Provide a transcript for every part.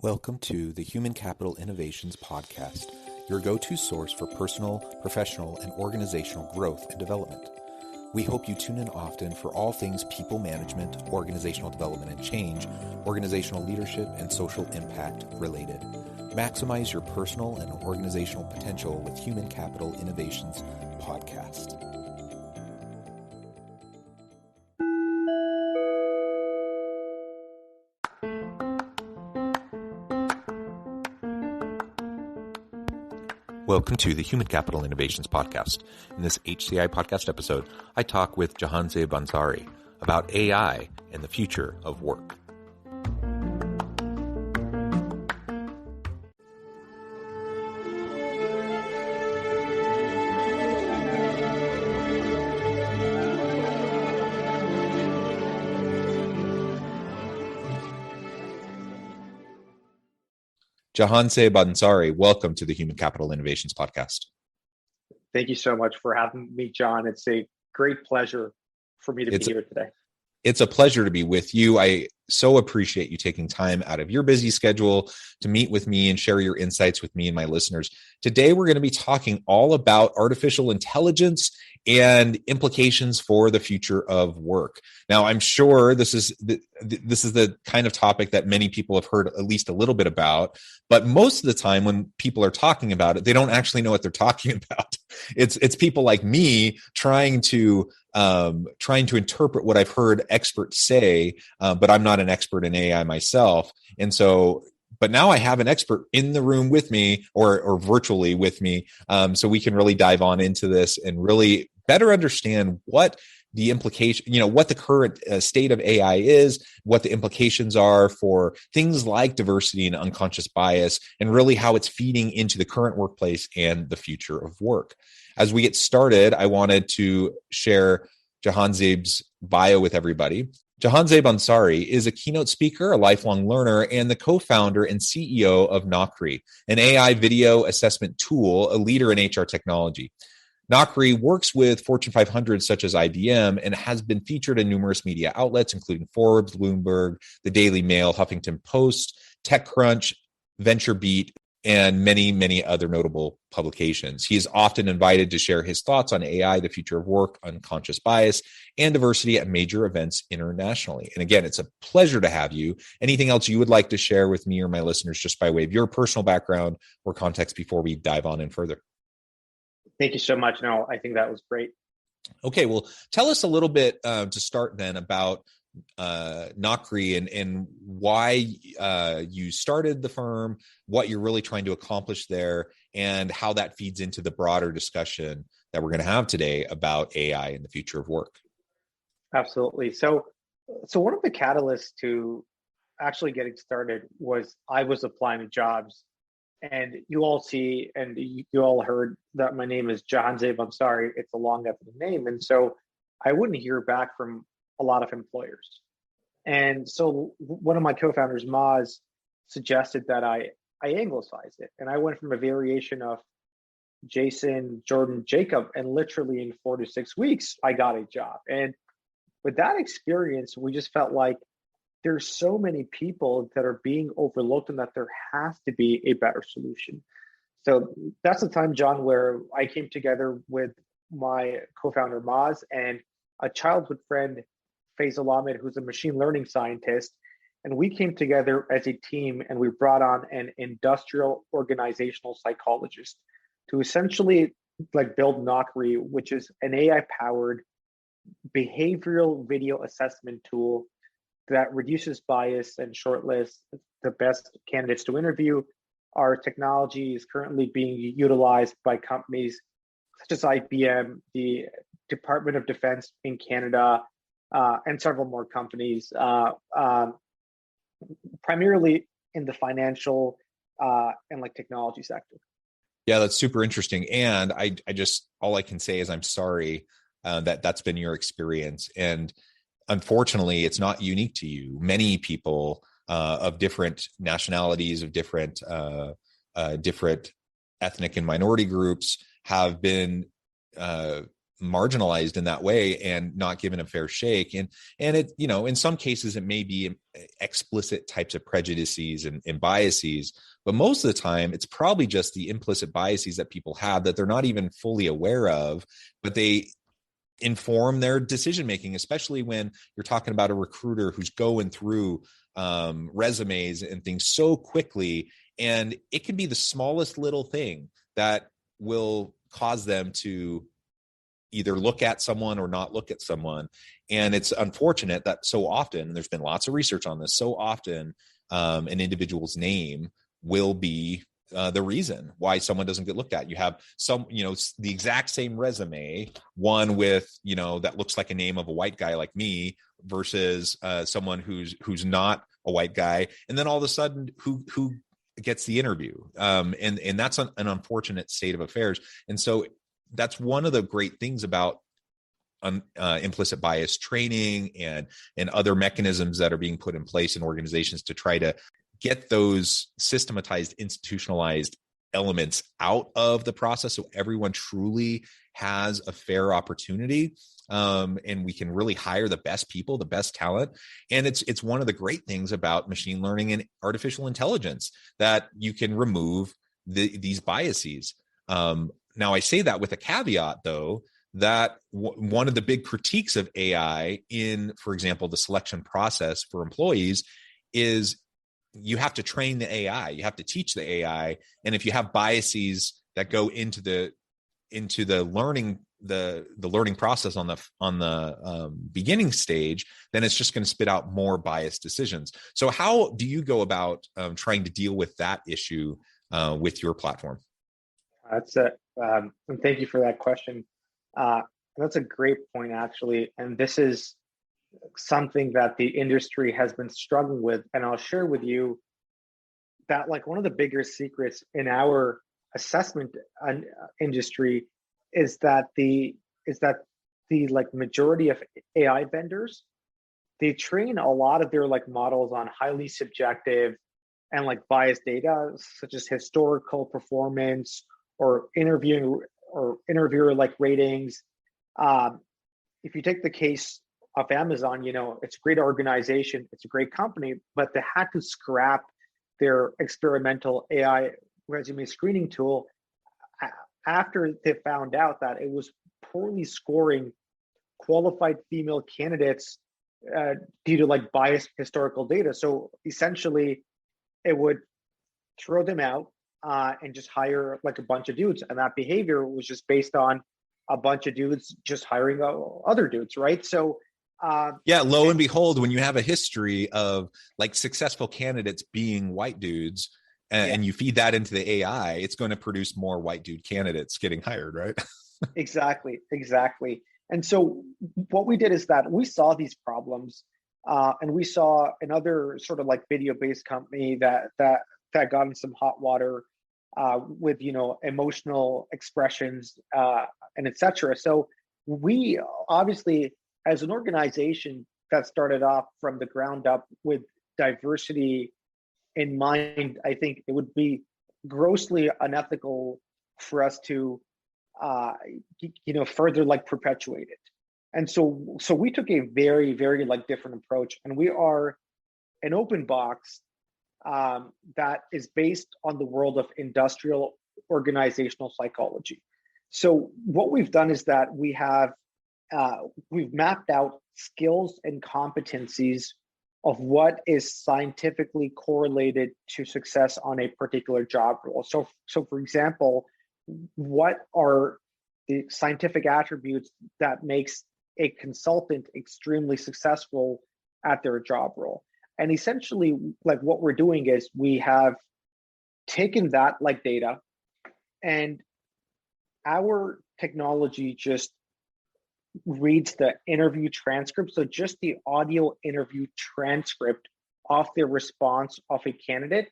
Welcome to the Human Capital Innovations Podcast, your go-to source for personal, professional, and organizational growth and development. We hope you tune in often for all things people management, organizational development and change, organizational leadership, and social impact related. Maximize your personal and organizational potential with Human Capital Innovations Podcast. Welcome to the Human Capital Innovations Podcast. In this HCI podcast episode, I talk with Jahanzaib Ansari about AI and the future of work. Jahanzaib Ansari, welcome to the Human Capital Innovations Podcast. Thank you so much for having me, John. It's a great pleasure for me to be here today. It's a pleasure to be with you. I so appreciate you taking time out of your busy schedule to meet with me and share your insights with me and my listeners. Today, we're going to be talking all about artificial intelligence and implications for the future of work. Now, I'm sure this is the kind of topic that many people have heard at least a little bit about, but most of the time when people are talking about it, they don't actually know what they're talking about. It's people like me trying to interpret what I've heard experts say, but I'm not an expert in AI myself. And so, but now I have an expert in the room with me or virtually with me. So we can really dive on into this and really better understand what the implication, what the current state of AI is, what the implications are for things like diversity and unconscious bias, and really how it's feeding into the current workplace and the future of work. As we get started, I wanted to share Jahanzaib's bio with everybody. Jahanzaib Ansari is a keynote speaker, a lifelong learner, and the co-founder and CEO of Naukri, an AI video assessment tool, a leader in HR technology. Naukri works with Fortune 500 such as IBM and has been featured in numerous media outlets, including Forbes, Bloomberg, the Daily Mail, Huffington Post, TechCrunch, VentureBeat, and many, many other notable publications. He is often invited to share his thoughts on AI, the future of work, unconscious bias, and diversity at major events internationally. And again, it's a pleasure to have you. Anything else you would like to share with me or my listeners just by way of your personal background or context before we dive on in further? Thank you so much. No, I think that was great. Okay, well, tell us a little bit to start then about Naukri and why you started the firm, what you're really trying to accomplish there, and how that feeds into the broader discussion that we're going to have today about AI and the future of work. Absolutely. So one of the catalysts to actually getting started was I was applying to jobs, and you all see and you all heard that my name is Jahanzaib Ansari. It's a long ethnic name, and so I wouldn't hear back from a lot of employers. And so one of my co-founders, Maz, suggested that I anglicize it. And I went from a variation of Jason, Jordan, Jacob, and literally in 4 to 6 weeks, I got a job. And with that experience, we just felt like there's so many people that are being overlooked and that there has to be a better solution. So that's the time, John, where I came together with my co-founder, Maz, and a childhood friend, Faisal Ahmed, who's a machine learning scientist. And we came together as a team and we brought on an industrial organizational psychologist to essentially build Naukri, which is an AI-powered behavioral video assessment tool that reduces bias and shortlists the best candidates to interview. Our technology is currently being utilized by companies such as IBM, the Department of Defense in Canada, and several more companies, primarily in the financial and technology sector. Yeah, that's super interesting. And I just, all I can say is I'm sorry that that's been your experience. And unfortunately, it's not unique to you. Many people of different nationalities, of different ethnic and minority groups have been marginalized in that way and not given a fair shake. And it, you know, in some cases it may be explicit types of prejudices and biases, but most of the time it's probably just the implicit biases that people have that they're not even fully aware of, but they inform their decision making, especially when you're talking about a recruiter who's going through resumes and things so quickly. And it can be the smallest little thing that will cause them to either look at someone or not look at someone. And it's unfortunate that so often, and there's been lots of research on this, so often an individual's name will be the reason why someone doesn't get looked at. You have some, you know, the exact same resume, one with, you know, that looks like a name of a white guy like me versus someone who's not a white guy. And then all of a sudden who gets the interview. And that's an unfortunate state of affairs. And so that's one of the great things about implicit bias training and other mechanisms that are being put in place in organizations to try to get those systematized, institutionalized elements out of the process so everyone truly has a fair opportunity, and we can really hire the best people, the best talent. And it's one of the great things about machine learning and artificial intelligence that you can remove these biases. Now, I say that with a caveat, though, that one of the big critiques of AI in, for example, the selection process for employees is you have to train the AI, you have to teach the AI, and if you have biases that go into the learning the learning process on the beginning stage, then it's just going to spit out more biased decisions. So, how do you go about trying to deal with that issue with your platform? That's it. And thank you for that question. That's a great point, actually. And this is something that the industry has been struggling with. And I'll share with you that, like, one of the bigger secrets in our assessment industry is that the like majority of AI vendors, they train a lot of their like models on highly subjective and like biased data, such as historical performance or interviewer like ratings. If you take the case of Amazon, you know, it's a great organization, it's a great company, but they had to scrap their experimental AI resume screening tool after they found out that it was poorly scoring qualified female candidates due to like biased historical data. So essentially, it would throw them out and just hire like a bunch of dudes. And that behavior was just based on a bunch of dudes just hiring other dudes, right? So yeah, lo and behold, when you have a history of like successful candidates being white dudes and you feed that into the AI, it's going to produce more white dude candidates getting hired, right? Exactly. And so what we did is that we saw these problems, and we saw another sort of like video-based company that got in some hot water with, you know, emotional expressions and etc. So we obviously, as an organization that started off from the ground up with diversity in mind, I think it would be grossly unethical for us to you know, further like perpetuate it. And so we took a very, very like different approach, and we are an open box that is based on the world of industrial organizational psychology. So what we've done is that we've mapped out skills and competencies of what is scientifically correlated to success on a particular job role. So for example, what are the scientific attributes that makes a consultant extremely successful at their job role? And essentially, like, what we're doing is we have taken that like data, and our technology just reads the interview transcript. So just the audio interview transcript of the response of a candidate,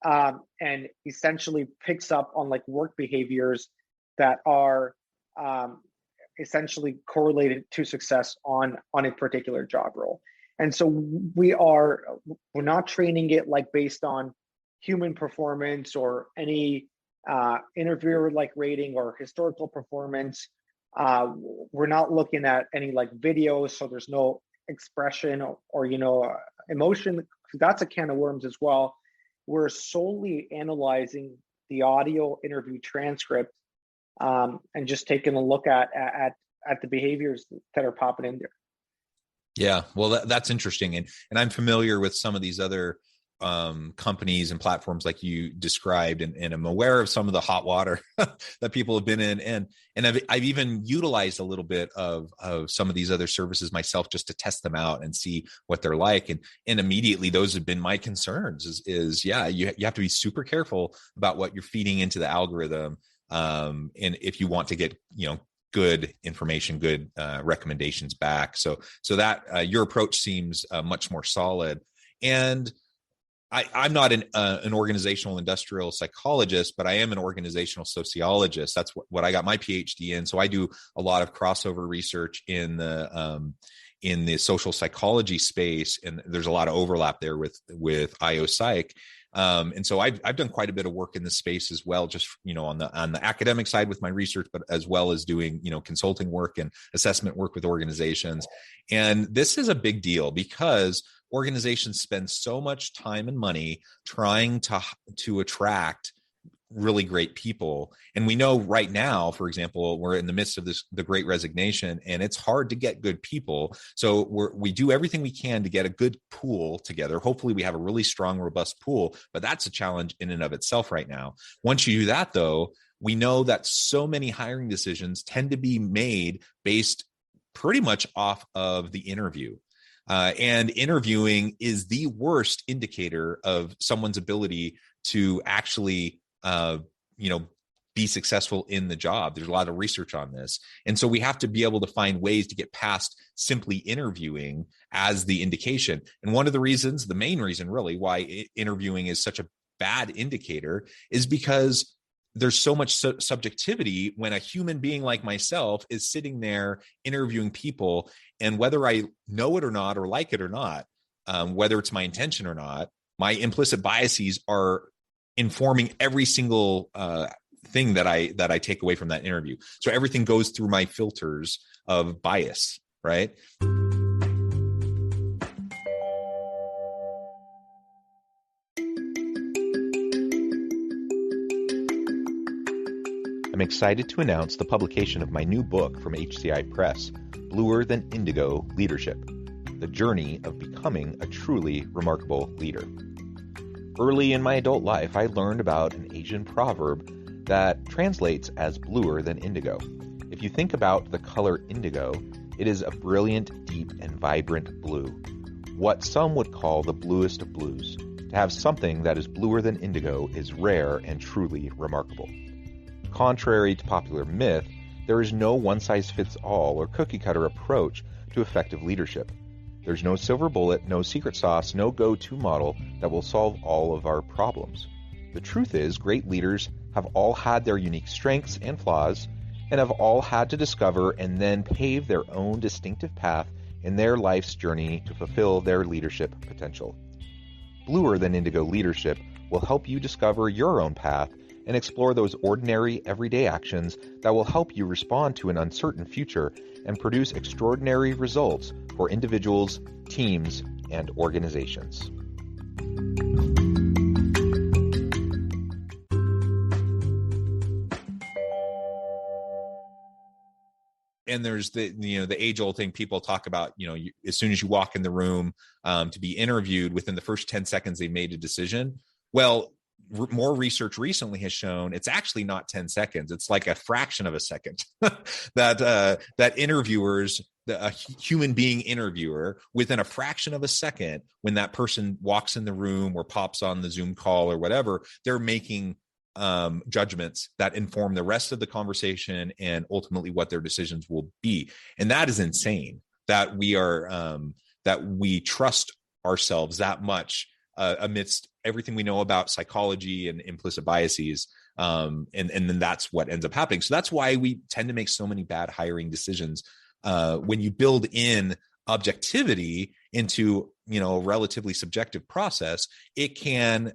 and essentially picks up on like work behaviors that are essentially correlated to success on a particular job role. And so we're not training it like based on human performance or any interviewer like rating or historical performance. We're not looking at any like videos, so there's no expression or emotion. That's a can of worms as well. We're solely analyzing the audio interview transcript, and just taking a look at the behaviors that are popping in there. Yeah, well, that's interesting, and I'm familiar with some of these other companies and platforms like you described, and I'm aware of some of the hot water that people have been in, and I've even utilized a little bit of some of these other services myself just to test them out and see what they're like, and immediately those have been my concerns. Is yeah, you have to be super careful about what you're feeding into the algorithm, and if you want to get good information, good recommendations back. So that your approach seems much more solid. And I'm not an organizational industrial psychologist, but I am an organizational sociologist. That's what I got my PhD in. So I do a lot of crossover research in the social psychology space, and there's a lot of overlap there with IO Psych. And so I've done quite a bit of work in this space as well, just on the academic side with my research, but as well as doing consulting work and assessment work with organizations. And this is a big deal because organizations spend so much time and money trying to attract really great people. And we know right now, for example, we're in the midst of the great resignation, and it's hard to get good people. So we do everything we can to get a good pool together. Hopefully we have a really strong, robust pool, but that's a challenge in and of itself right now. Once you do that though, we know that so many hiring decisions tend to be made based pretty much off of the interview. And interviewing is the worst indicator of someone's ability to actually, be successful in the job. There's a lot of research on this. And so we have to be able to find ways to get past simply interviewing as the indication. And one of the reasons, the main reason really why interviewing is such a bad indicator is because there's so much subjectivity when a human being like myself is sitting there interviewing people, and whether I know it or not, or like it or not, whether it's my intention or not, my implicit biases are informing every single thing that I take away from that interview. So everything goes through my filters of bias, right? I'm excited to announce the publication of my new book from HCI Press, Bluer Than Indigo Leadership: The Journey of Becoming a Truly Remarkable Leader. Early in my adult life, I learned about an Asian proverb that translates as bluer than indigo. If you think about the color indigo, it is a brilliant, deep, and vibrant blue, what some would call the bluest of blues. To have something that is bluer than indigo is rare and truly remarkable. Contrary to popular myth, there is no one-size-fits-all or cookie-cutter approach to effective leadership. There's no silver bullet, no secret sauce, no go-to model that will solve all of our problems. The truth is, great leaders have all had their unique strengths and flaws, and have all had to discover and then pave their own distinctive path in their life's journey to fulfill their leadership potential. Bluer Than Indigo Leadership will help you discover your own path and explore those ordinary, everyday actions that will help you respond to an uncertain future and produce extraordinary results for individuals, teams, and organizations. And there's the age-old thing people talk about, as soon as you walk in the room to be interviewed, within the first 10 seconds they made a decision. Well, more research recently has shown it's actually not 10 seconds. It's like a fraction of a second that interviewers, a human being interviewer, within a fraction of a second, when that person walks in the room or pops on the Zoom call or whatever, they're making judgments that inform the rest of the conversation and ultimately what their decisions will be. And that is insane that we trust ourselves that much amidst everything we know about psychology and implicit biases. And then that's what ends up happening. So that's why we tend to make so many bad hiring decisions. When you build in objectivity into a relatively subjective process, it can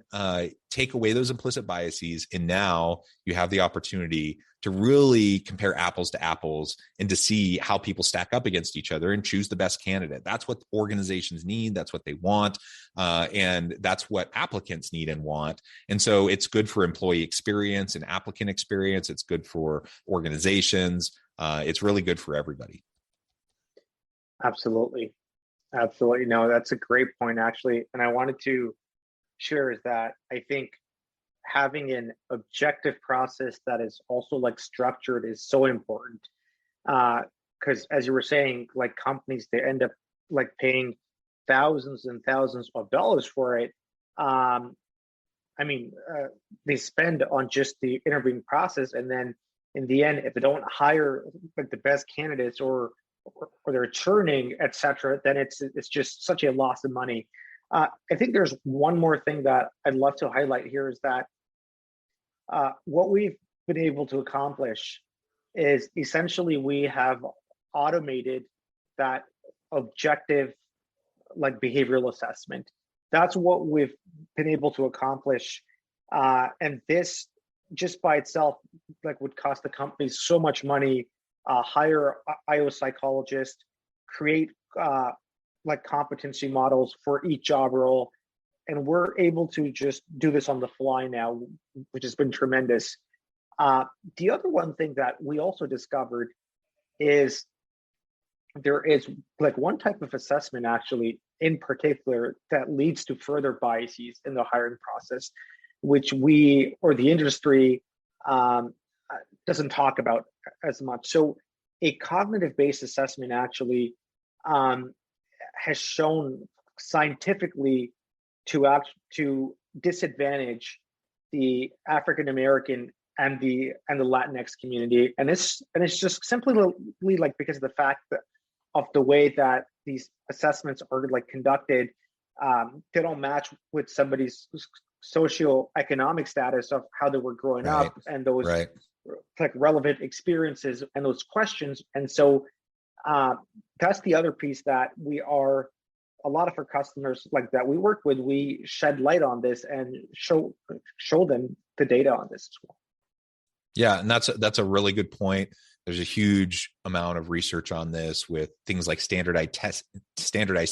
take away those implicit biases, and now you have the opportunity to really compare apples to apples and to see how people stack up against each other and choose the best candidate. That's what organizations need. That's what they want. And that's what applicants need and want. And so it's good for employee experience and applicant experience. It's good for organizations. It's really good for everybody. Absolutely. Absolutely. No, that's a great point, actually. And I wanted to share is that I think having an objective process that is also like structured is so important. Because as you were saying, like companies, they end up like paying thousands and thousands of dollars for it. They spend on just the interviewing process, and then in the end, if they don't hire like the best candidates or they're churning, etc., then it's just such a loss of money. I think there's one more thing that I'd love to highlight here is that what we've been able to accomplish is essentially we have automated that objective like behavioral assessment. That's what we've been able to accomplish. And this just by itself like would cost the company so much money, hire IO psychologist, create like competency models for each job role. And we're able to just do this on the fly now, which has been tremendous. The other one thing that we also discovered is there is like one type of assessment actually in particular that leads to further biases in the hiring process, which we or the industry doesn't talk about as much. So a cognitive-based assessment actually has shown scientifically to disadvantage the African American and the Latinx community, and it's just simply like because of the fact that of the way that these assessments are like conducted, they don't match with somebody's socioeconomic status of how they were growing up and those like relevant experiences and those questions. And so that's the other piece that we are, a lot of our customers like that we work with, we shed light on this and show them the data on this as well. Yeah, and that's a really good point. There's a huge amount of research on this with things like standardized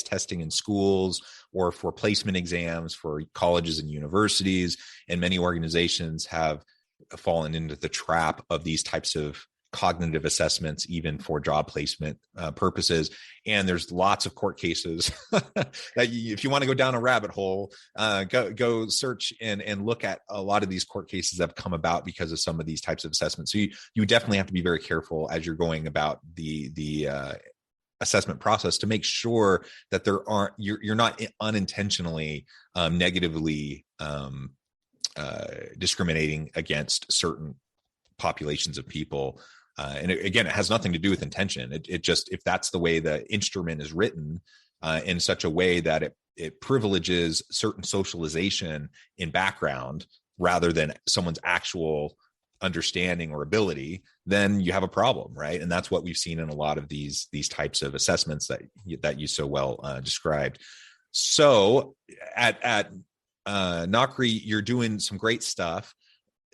testing in schools or for placement exams for colleges and universities. And many organizations have fallen into the trap of these types of cognitive assessments, even for job placement purposes. And there's lots of court cases that if you want to go down a rabbit hole, go search and look at a lot of these court cases that have come about because of some of these types of assessments. So you definitely have to be very careful as you're going about the assessment process to make sure that you're not unintentionally negatively discriminating against certain populations of people. And again, it has nothing to do with intention. It just, if that's the way the instrument is written in such a way that it privileges certain socialization in background rather than someone's actual understanding or ability, then you have a problem, right? And that's what we've seen in a lot of these types of assessments that you so well described. So at Nakri, you're doing some great stuff.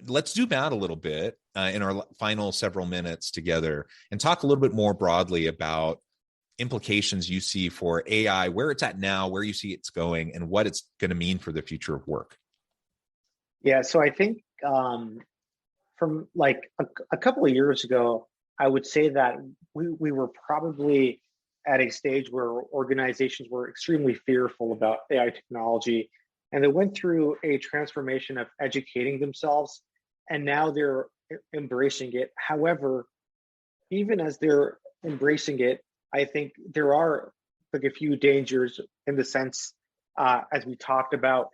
Let's zoom out a little bit in our final several minutes together and talk a little bit more broadly about implications you see for AI, where it's at now, where you see it's going, and what it's going to mean for the future of work. Yeah, so I think from like a couple of years ago, I would say that we were probably at a stage where organizations were extremely fearful about AI technology. And they went through a transformation of educating themselves, and now they're embracing it. However, even as they're embracing it, I think there are like a few dangers in the sense, as we talked about,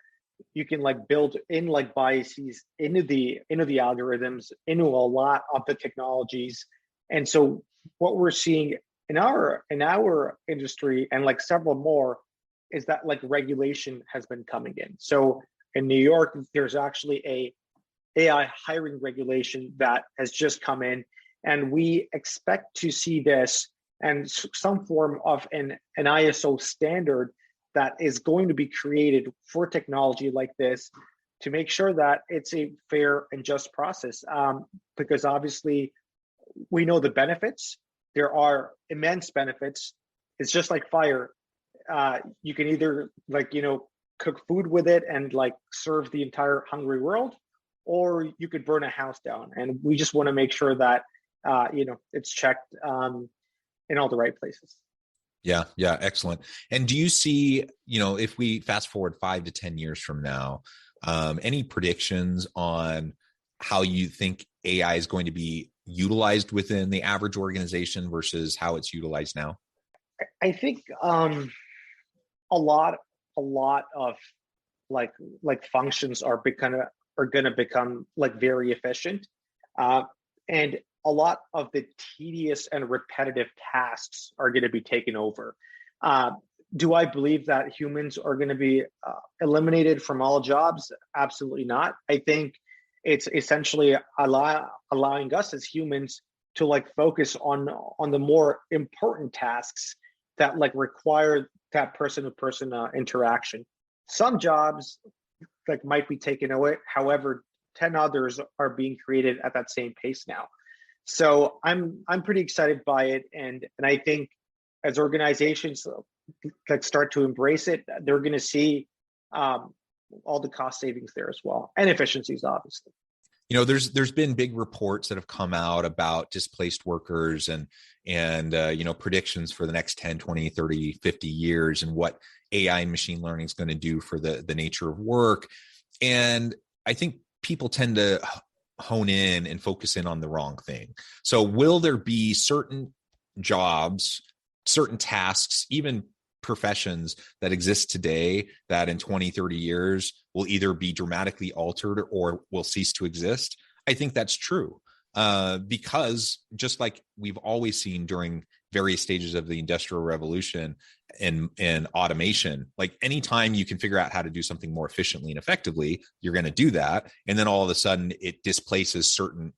you can like build in like biases into the algorithms, into a lot of the technologies. And so what we're seeing in our industry and like several more is that like regulation has been coming in. So in New York, there's actually a AI hiring regulation that has just come in, and we expect to see this and some form of an ISO standard that is going to be created for technology like this to make sure that it's a fair and just process. Because obviously we know the benefits. There are immense benefits. It's just like fire. You can either cook food with it and like serve the entire hungry world, or you could burn a house down. And we just want to make sure that it's checked in all the right places. Yeah, excellent. And do you see, if we fast forward 5 to 10 years from now, any predictions on how you think AI is going to be utilized within the average organization versus how it's utilized now? I think a lot of like functions are going to become like very efficient, and a lot of the tedious and repetitive tasks are going to be taken over. Do I believe that humans are going to be eliminated from all jobs? Absolutely not. I think it's essentially allowing us as humans to like focus on the more important tasks that like require that person-to-person interaction. Some jobs like might be taken away. However, 10 others are being created at that same pace now. So I'm pretty excited by it, and I think as organizations like start to embrace it, they're going to see all the cost savings there as well, and efficiencies, obviously. There's been big reports that have come out about displaced workers and predictions for the next 10, 20, 30, 50 years and what AI and machine learning is going to do for the nature of work. And I think people tend to hone in and focus in on the wrong thing. So will there be certain jobs, certain tasks, even professions that exist today that in 20, 30 years will either be dramatically altered or will cease to exist? I think that's true. Because just like we've always seen during various stages of the Industrial Revolution and automation, like anytime you can figure out how to do something more efficiently and effectively, you're going to do that. And then all of a sudden it displaces certain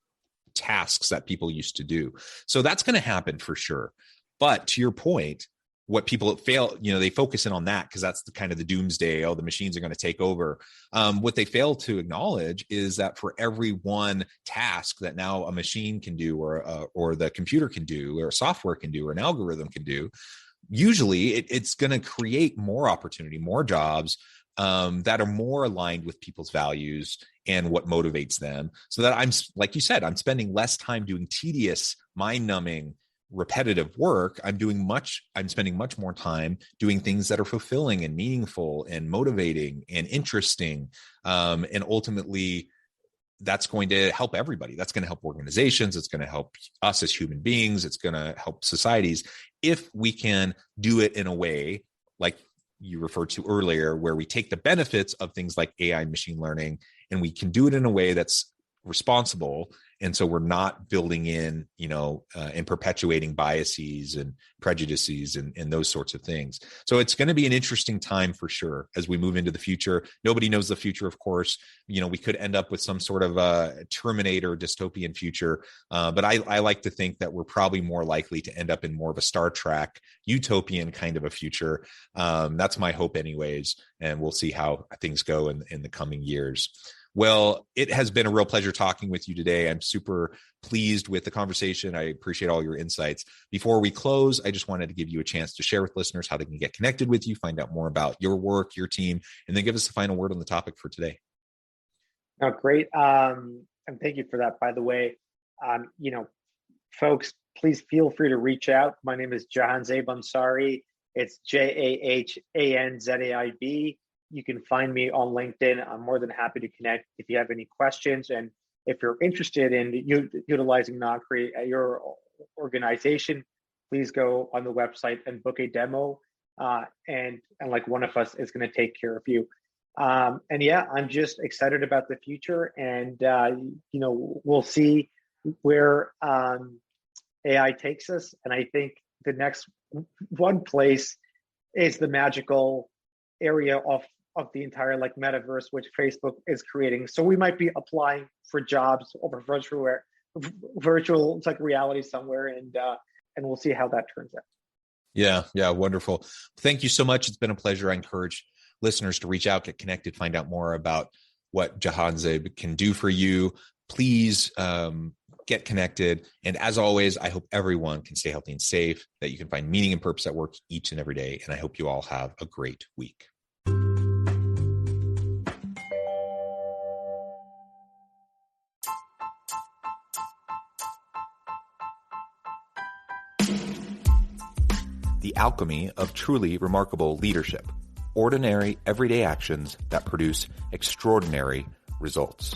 tasks that people used to do. So that's going to happen for sure. But to your point, what people fail, they focus in on that because that's the kind of the doomsday. Oh, the machines are going to take over. What they fail to acknowledge is that for every one task that now a machine can do, or the computer can do, or software can do, or an algorithm can do, usually it's going to create more opportunity, more jobs that are more aligned with people's values and what motivates them. So that like you said, I'm spending less time doing tedious, mind-numbing, repetitive work. I'm spending much more time doing things that are fulfilling and meaningful and motivating and interesting. And ultimately, that's going to help everybody. That's going to help organizations. It's going to help us as human beings. It's going to help societies if we can do it in a way like you referred to earlier, where we take the benefits of things like AI and machine learning, and we can do it in a way that's responsible. And so we're not building in, and perpetuating biases and prejudices and those sorts of things. So it's going to be an interesting time for sure as we move into the future. Nobody knows the future, of course. We could end up with some sort of a Terminator dystopian future. But I like to think that we're probably more likely to end up in more of a Star Trek utopian kind of a future. That's my hope anyways. And we'll see how things go in the coming years. Well, it has been a real pleasure talking with you today. I'm super pleased with the conversation. I appreciate all your insights. Before we close, I just wanted to give you a chance to share with listeners how they can get connected with you, find out more about your work, your team, and then give us the final word on the topic for today. Oh, great. And thank you for that, by the way. Folks, please feel free to reach out. My name is Jahanzaib Ansari. It's Jahanzaib. You can find me on LinkedIn. I'm more than happy to connect if you have any questions. And if you're interested in utilizing Nocri at your organization, please go on the website and book a demo. And like one of us is going to take care of you. And yeah, I'm just excited about the future. And, we'll see where AI takes us. And I think the next one place is the magical area of the entire like metaverse, which Facebook is creating. So we might be applying for jobs over virtual like reality somewhere, and we'll see how that turns out. Yeah, wonderful. Thank you so much. It's been a pleasure. I encourage listeners to reach out, get connected, find out more about what Jahanzaib can do for you, please get connected. And as always, I hope everyone can stay healthy and safe, that you can find meaning and purpose at work each and every day. And I hope you all have a great week. The alchemy of truly remarkable leadership. Ordinary, everyday actions that produce extraordinary results.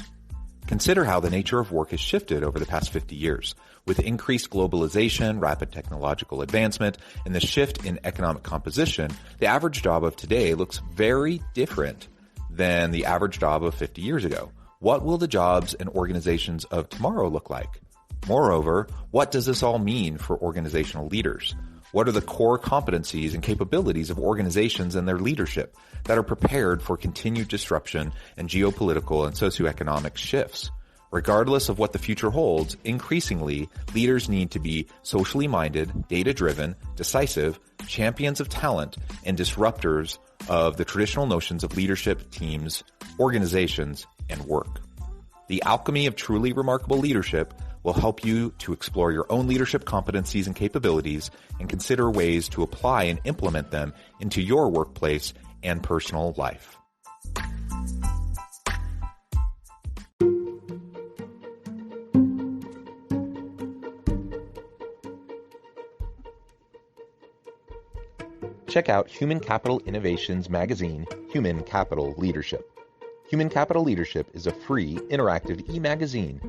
Consider how the nature of work has shifted over the past 50 years. With increased globalization, rapid technological advancement, and the shift in economic composition, the average job of today looks very different than the average job of 50 years ago. What will the jobs and organizations of tomorrow look like? Moreover, what does this all mean for organizational leaders? What are the core competencies and capabilities of organizations and their leadership that are prepared for continued disruption and geopolitical and socioeconomic shifts? Regardless of what the future holds, increasingly, leaders need to be socially minded, data-driven, decisive, champions of talent, and disruptors of the traditional notions of leadership, teams, organizations, and work. The alchemy of truly remarkable leadership will help you to explore your own leadership competencies and capabilities and consider ways to apply and implement them into your workplace and personal life. Check out Human Capital Innovations magazine, Human Capital Leadership. Human Capital Leadership is a free, interactive e-magazine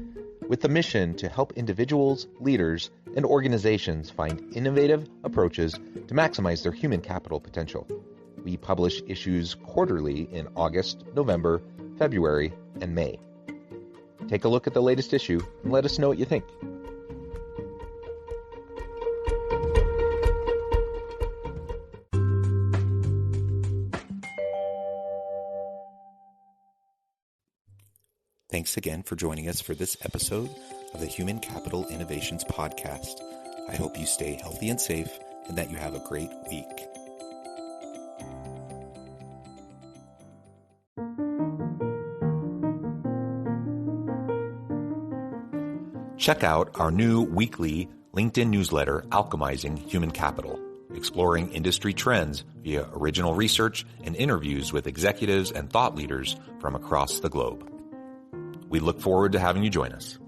with the mission to help individuals, leaders, and organizations find innovative approaches to maximize their human capital potential. We publish issues quarterly in August, November, February, and May. Take a look at the latest issue and let us know what you think. Thanks again for joining us for this episode of the Human Capital Innovations Podcast. I hope you stay healthy and safe and that you have a great week. Check out our new weekly LinkedIn newsletter, Alchemizing Human Capital, exploring industry trends via original research and interviews with executives and thought leaders from across the globe. We look forward to having you join us.